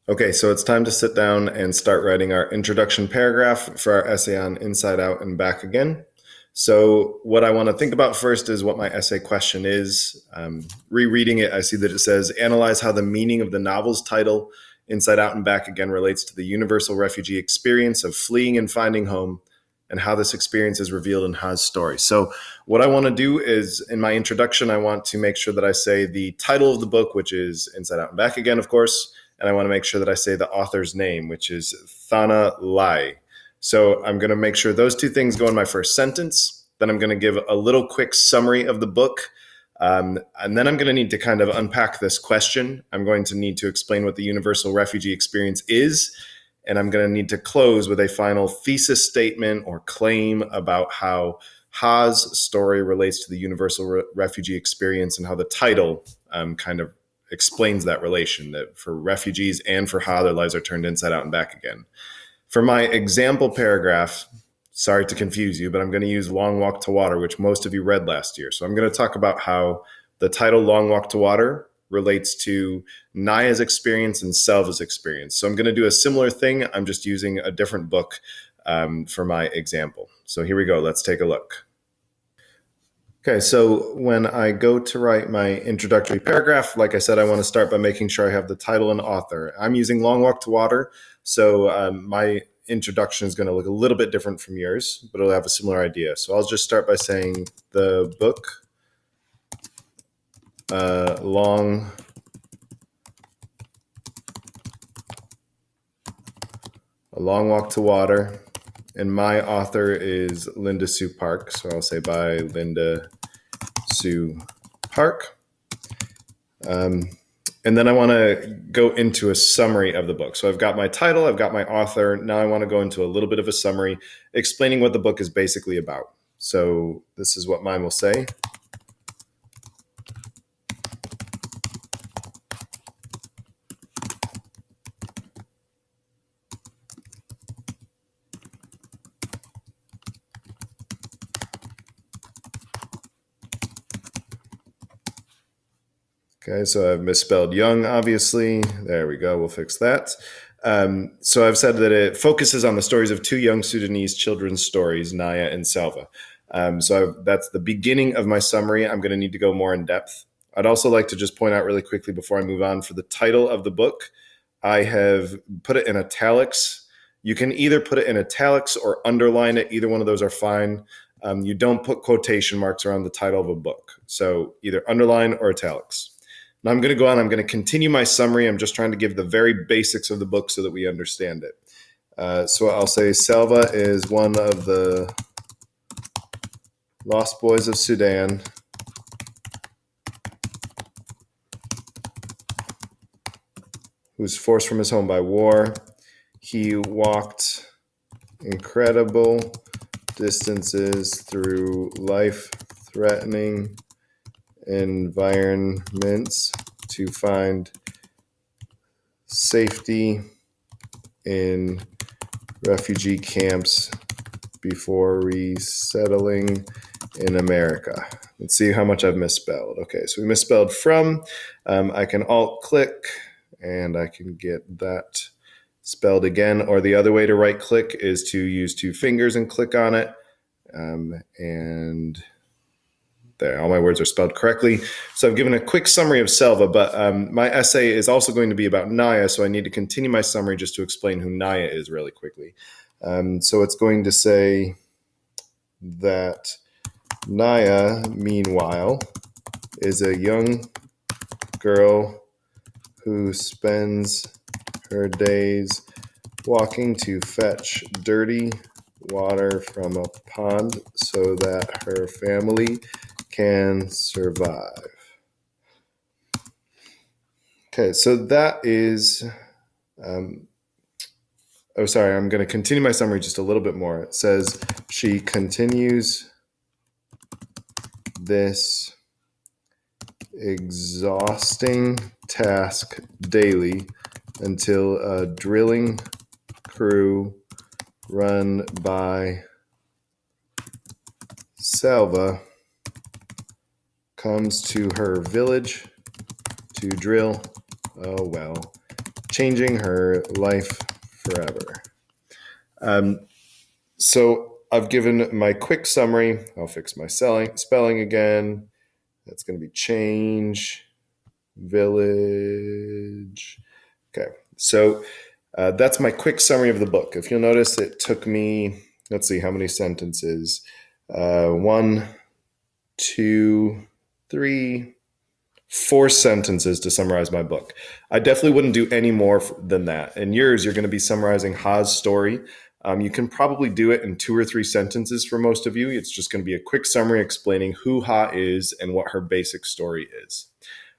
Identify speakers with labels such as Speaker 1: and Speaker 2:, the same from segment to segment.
Speaker 1: Okay, so it's time to sit down and start writing our introduction paragraph for our essay on Inside Out and Back Again. So, what I want to think about first is what my essay question is. Rereading it, I see that it says, analyze how the meaning of the novel's title, Inside Out and Back Again, relates to the universal refugee experience of fleeing and finding home, and how this experience is revealed in Ha's story. So, what I want to do is in my introduction, I want to make sure that I say the title of the book, which is Inside Out and Back Again, of course, and I want to make sure that I say the author's name, which is Thana Lai. So I'm going to make sure those two things go in my first sentence. Then I'm going to give a little quick summary of the book. And then I'm going to need to kind of unpack this question. I'm going to need to explain what the universal refugee experience is. And I'm going to need to close with a final thesis statement or claim about how Ha's story relates to the universal refugee experience and how the title kind of explains that relation, that for refugees and for Ha, their lives are turned inside out and back again. For my example paragraph, sorry to confuse you, but I'm going to use Long Walk to Water, which most of you read last year. So I'm going to talk about how the title Long Walk to Water relates to Naya's experience and Selva's experience. So I'm going to do a similar thing. I'm just using a different book for my example. So here we go. Let's take a look. Okay, so when I go to write my introductory paragraph, like I said, I want to start by making sure I have the title and author. I'm using Long Walk to Water, so my introduction is going to look a little bit different from yours, but it'll have a similar idea. So I'll just start by saying the book, Long A Long Walk to Water, and my author is Linda Sue Park. So I'll say by Linda Sue Park. And then I want to go into a summary of the book. So I've got my title, I've got my author. Now I want to go into a little bit of a summary explaining what the book is basically about. So this is what mine will say. Okay, so I've misspelled young, obviously. There we go. We'll fix that. So I've said that it focuses on the stories of two young Sudanese children's stories, Naya and Selva. That's the beginning of my summary. I'm going to need to go more in depth. I'd also like to just point out really quickly before I move on, for the title of the book, I have put it in italics. You can either put it in italics or underline it. Either one of those are fine. You don't put quotation marks around the title of a book. So either underline or italics. Now I'm going to go on. I'm going to continue my summary. I'm just trying to give the very basics of the book so that we understand it. So I'll say Selva is one of the lost boys of Sudan. Who's forced from his home by war. He walked incredible distances through life-threatening environments to find safety in refugee camps before resettling in America. Let's see how much I've misspelled. Okay, so we misspelled from. I can alt-click and I can get that spelled again. Or the other way to right-click is to use two fingers and click on it. And there, all my words are spelled correctly. So I've given a quick summary of Selva, but my essay is also going to be about Naya, so I need to continue my summary just to explain who Naya is really quickly. So it's going to say that Naya, meanwhile, is a young girl who spends her days walking to fetch dirty water from a pond so that her family can survive. Okay, so that is, I'm going to continue my summary just a little bit more. It says, she continues this exhausting task daily until a drilling crew run by Selva comes to her village to drill a well changing her life forever. So I've given my quick summary. I'll fix my spelling again. That's going to be change village. Okay, so that's my quick summary of the book. If you'll notice, it took me, let's see, how many sentences? 1, 2, 3, 4 sentences to summarize my book. I definitely wouldn't do any more than that. In yours, you're going to be summarizing Ha's story. You can probably do it in 2 or 3 sentences for most of you. It's just going to be a quick summary explaining who Ha is and what her basic story is.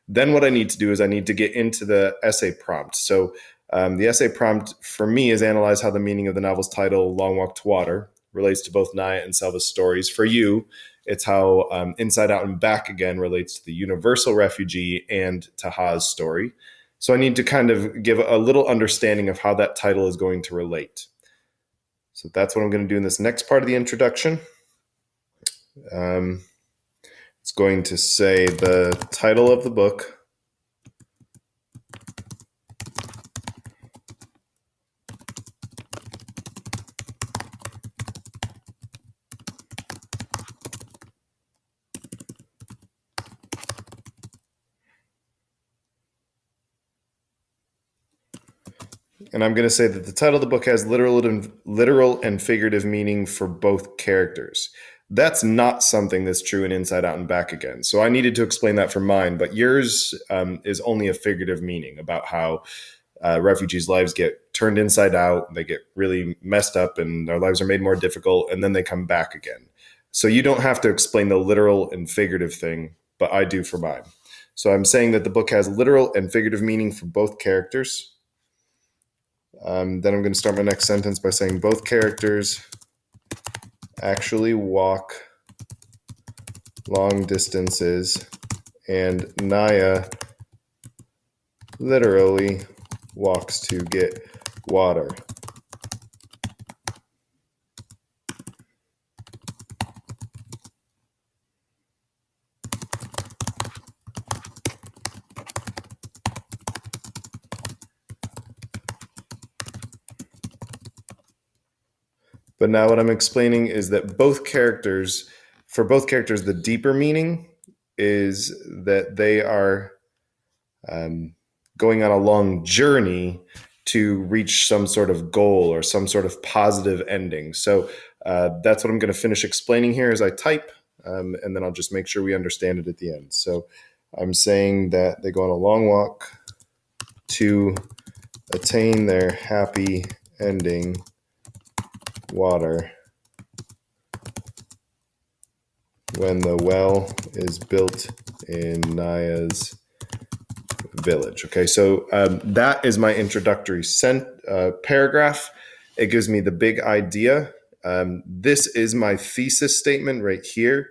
Speaker 1: Then what I need to do is I need to get into the essay prompt. So the essay prompt for me is analyze how the meaning of the novel's title, Long Walk to Water, relates to both Naya and Selva's stories. For you, it's how Inside Out and Back Again relates to the universal refugee and to Ha's story. So I need to kind of give a little understanding of how that title is going to relate. So that's what I'm going to do in this next part of the introduction. It's going to say the title of the book, and I'm going to say that the title of the book has literal and figurative meaning for both characters. That's not something that's true in Inside Out and Back Again. So I needed to explain that for mine, but yours is only a figurative meaning about how refugees' lives get turned inside out, they get really messed up, and their lives are made more difficult, and then they come back again. So you don't have to explain the literal and figurative thing, but I do for mine. So I'm saying that the book has literal and figurative meaning for both characters. Then I'm going to start my next sentence by saying both characters actually walk long distances, and Naya literally walks to get water. But now what I'm explaining is that for both characters, the deeper meaning is that they are going on a long journey to reach some sort of goal or some sort of positive ending. So that's what I'm going to finish explaining here as I type, and then I'll just make sure we understand it at the end. So I'm saying that they go on a long walk to attain their happy ending, water, when the well is built in Naya's village. Okay, so that is my introductory paragraph. It gives me the big idea. This is my thesis statement right here,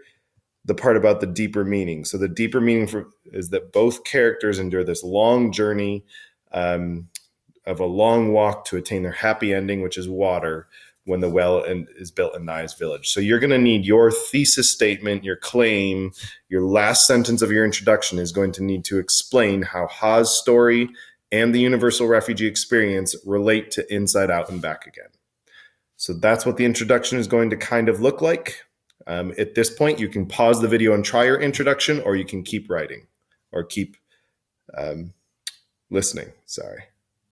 Speaker 1: the part about the deeper meaning. So the deeper meaning is that both characters endure this long journey of a long walk to attain their happy ending, which is water, when the well is built in Naya's village. So you're going to need your thesis statement, your claim, your last sentence of your introduction is going to need to explain how Ha's story and the universal refugee experience relate to Inside Out and Back Again. So that's what the introduction is going to kind of look like. At this point, you can pause the video and try your introduction, or you can keep writing or keep listening. Sorry.